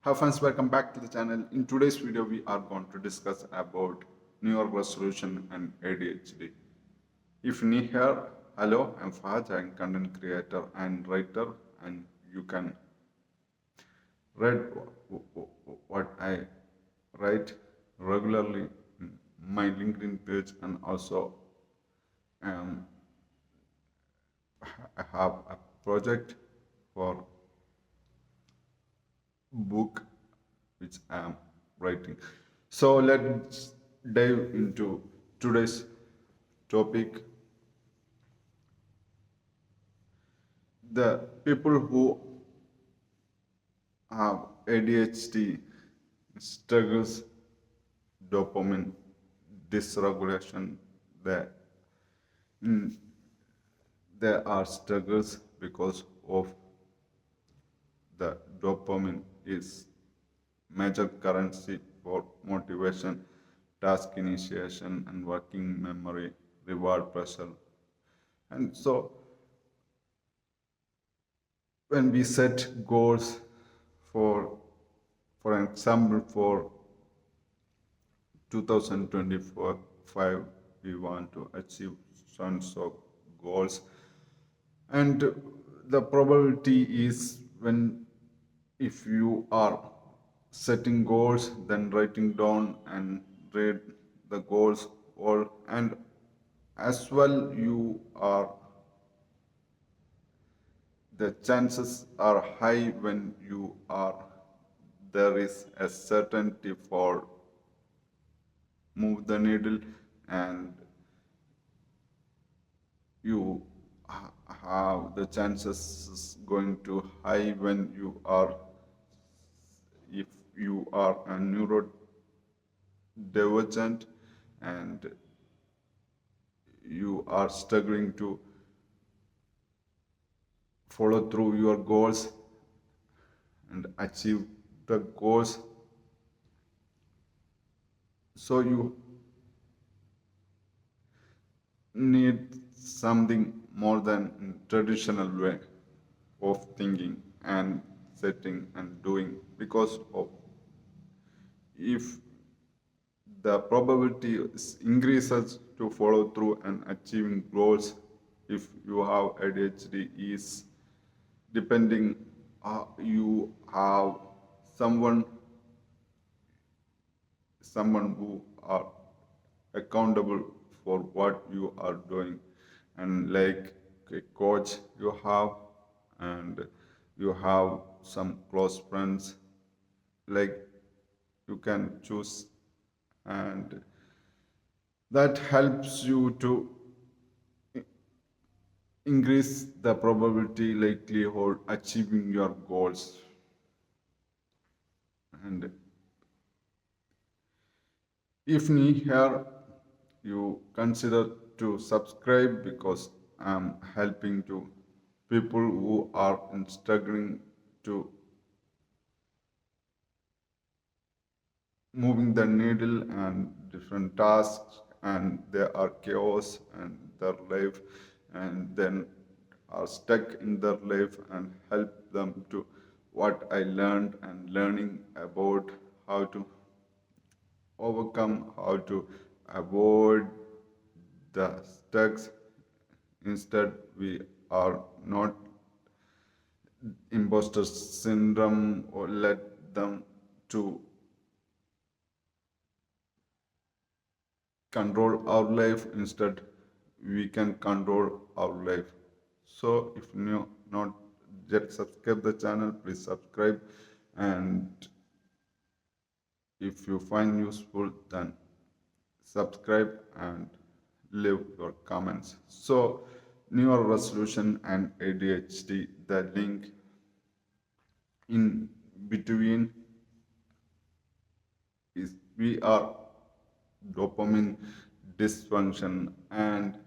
Hi friends, welcome back to the channel. In today's video, we are going to discuss about New York resolution and ADHD. If new here, hello, I'm Fahad, I'm content creator and writer, and you can read what I write regularly in my LinkedIn page, and also um, I have a project for book which I am writing. So let's dive into today's topic. The people who have ADHD struggles dopamine dysregulation. There, there are struggles because of the dopamine is major currency for motivation, task initiation, and working memory, reward pressure. And so, when we set goals for for example, for 2025, we want to achieve tons of goals, and the probability is when if you are setting goals, then writing down and read the goals all, and as well you are the chances are high when you are there is a certainty for move the needle, and you have the chances is going to high when you are if you are a neurodivergent and you are struggling to follow through your goals and achieve the goals. So you need something more than traditional way of thinking and setting and doing, because of if the probability increases to follow through and achieving goals if you have ADHD is depending you have someone someone who are accountable for what you are doing, and like a coach you have, and you have some close friends, like you can choose, and that helps you to increase the probability likelihood achieving your goals. And if need here, you consider to subscribe, because I'm helping to people who are struggling to moving the needle and different tasks, and there are chaos and their life, and then are stuck in their life, and help them to what I learned and learning about how to overcome, how to avoid the stucks. Instead, we are not imposter syndrome or let them to control our life. Instead, we can control our life. So if you not yet subscribe the channel, please subscribe, and if you find useful, then subscribe and leave your comments. So New Year resolution and ADHD, the link in between is we are dopamine dysfunction, and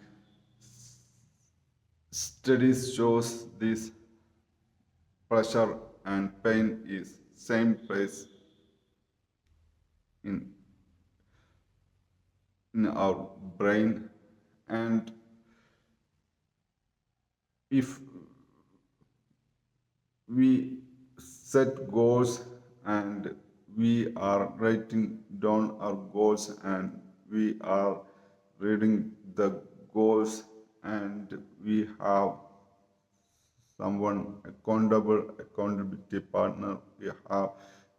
studies shows this pressure and pain is same place in our brain. And if we set goals and we are writing down our goals and we are reading the goals and we have someone accountability partner, we have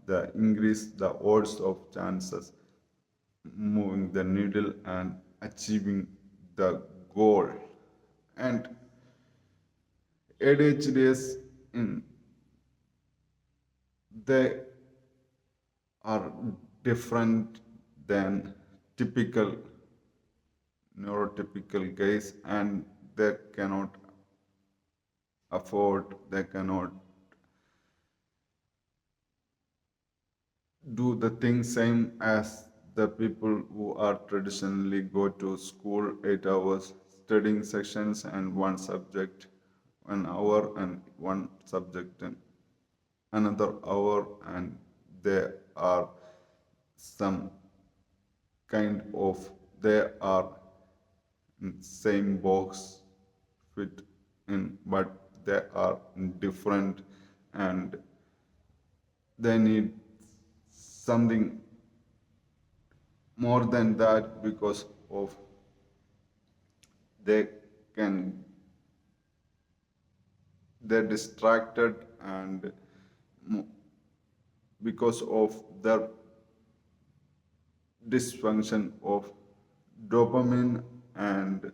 the increase the odds of chances moving the needle and achieving the goal. And ADHDs in they are different than typical neurotypical guys, and they cannot afford, they cannot do the thing same as the people who are traditionally go to school 8 hours studying sections and one subject 1 hour and one subject and another hour, and there are some kind of they are in same box fit in, but they are different and they need something more than that because of they can they're distracted and because of their dysfunction of dopamine, and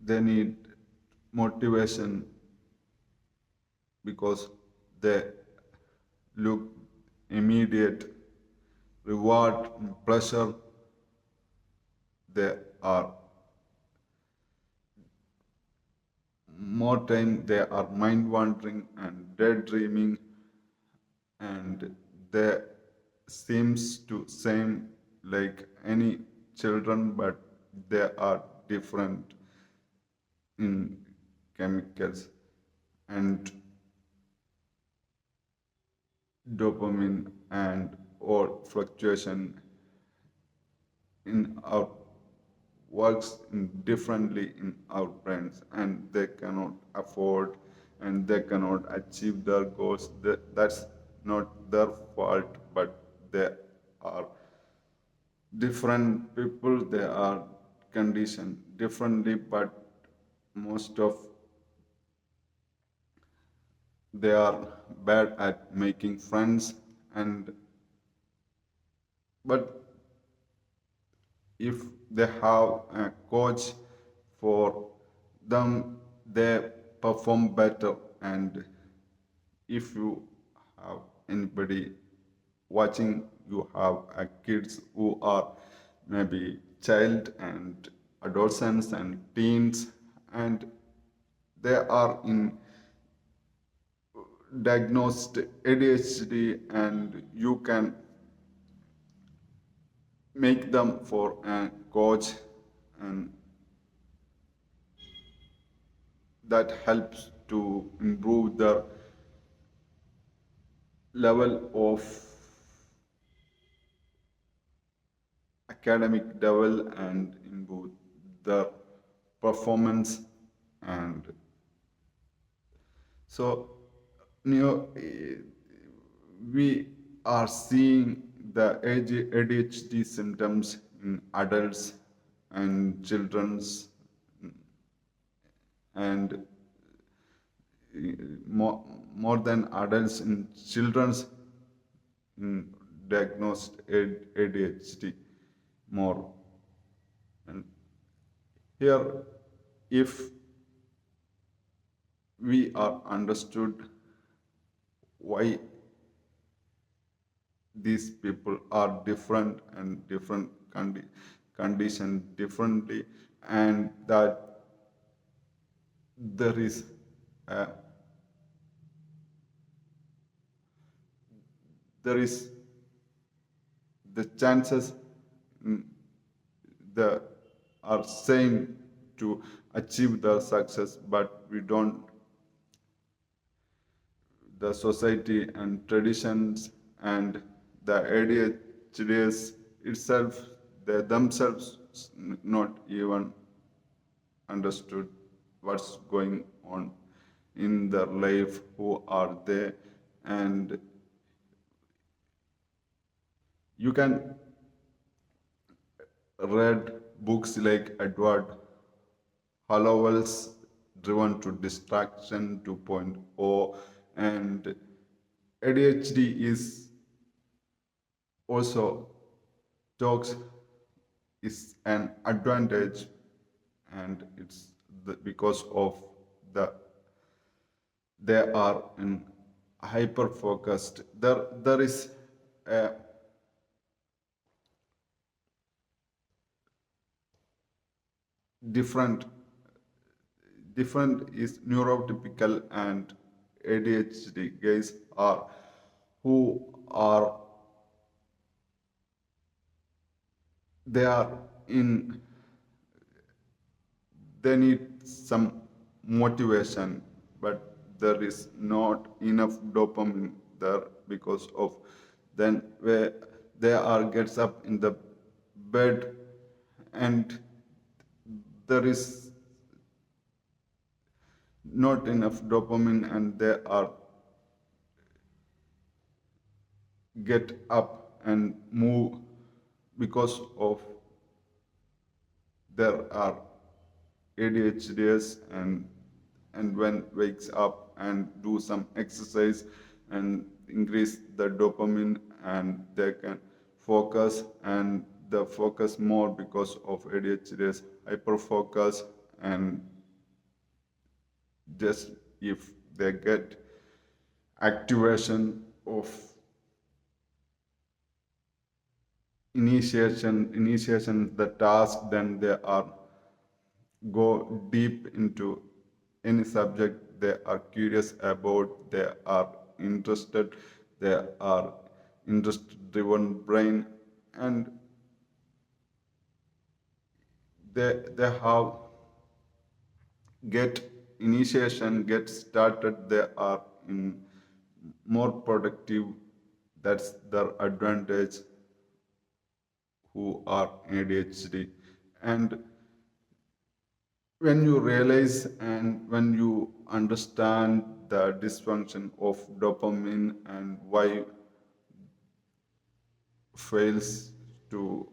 they need motivation because they look immediate reward pleasure. They are more time they are mind wandering and daydreaming, and they seems to same like any children, but they are different in chemicals and dopamine and or fluctuation in our works in differently in our brains, and they cannot afford and they cannot achieve their goals. That's not their fault, but they are different people, they are conditioned differently, but most of they are bad at making friends. And but if they have a coach for them, they perform better. And if you have anybody watching, you have kids who are maybe child and adolescents and teens, and they are in diagnosed ADHD, and you can make them for a coach, and that helps to improve the level of academic level and improve the performance. And so we are seeing the ADHD symptoms in adults and children's, and more than adults in children's diagnosed ADHD more. And here, if we are understood why these people are different and different conditioned differently, and that there is a, there is the chances the are same to achieve the success, but we don't, the society and traditions and the ADHDs itself, they themselves not even understood what's going on in their life, who are they, and You can read books like Edward Hallowell's Driven to Distraction 2.0, and ADHD is also talks is an advantage, and it's because of the they are in hyper focused. There is a different different is neurotypical and ADHD guys are who are they are in they need some motivation, but there is not enough dopamine there because of then where they are gets up in the bed, and there is not enough dopamine, and they are get up and move because of there are ADHDs, and when wakes up and do some exercise and increase the dopamine, and they can focus, and the focus more because of ADHDs hyper focus. And just if they get activation of initiation the task, then they are go deep into any subject they are curious about, they are interested, they are interest driven brain, and they have get initiation get started, they are in more productive. That's their advantage who are ADHD. And when you realize and when you understand the dysfunction of dopamine and why fails to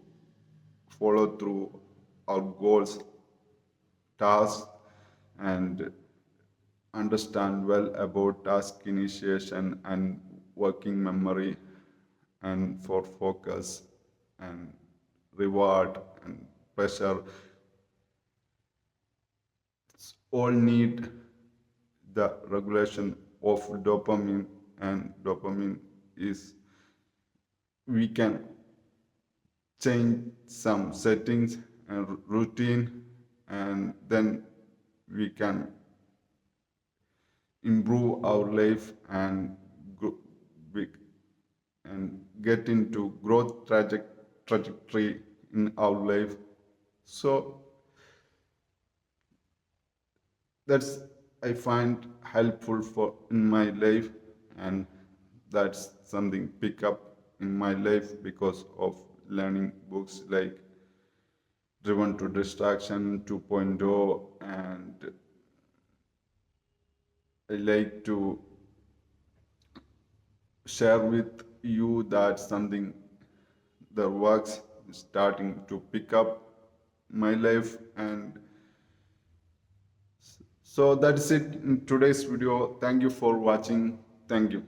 follow through our goals, tasks, and understand well about task initiation and working memory and for focus and reward and pressure, all need the regulation of dopamine. And dopamine is we can change some settings and routine, and then we can improve our life and and get into growth trajectory in our life. So that's I find helpful for in my life, and that's something pick up in my life because of learning books like Driven to Distraction 2.0. And I like to share with you that something that works is starting to pick up my life. And so that's it in today's video. Thank you for watching. Thank you.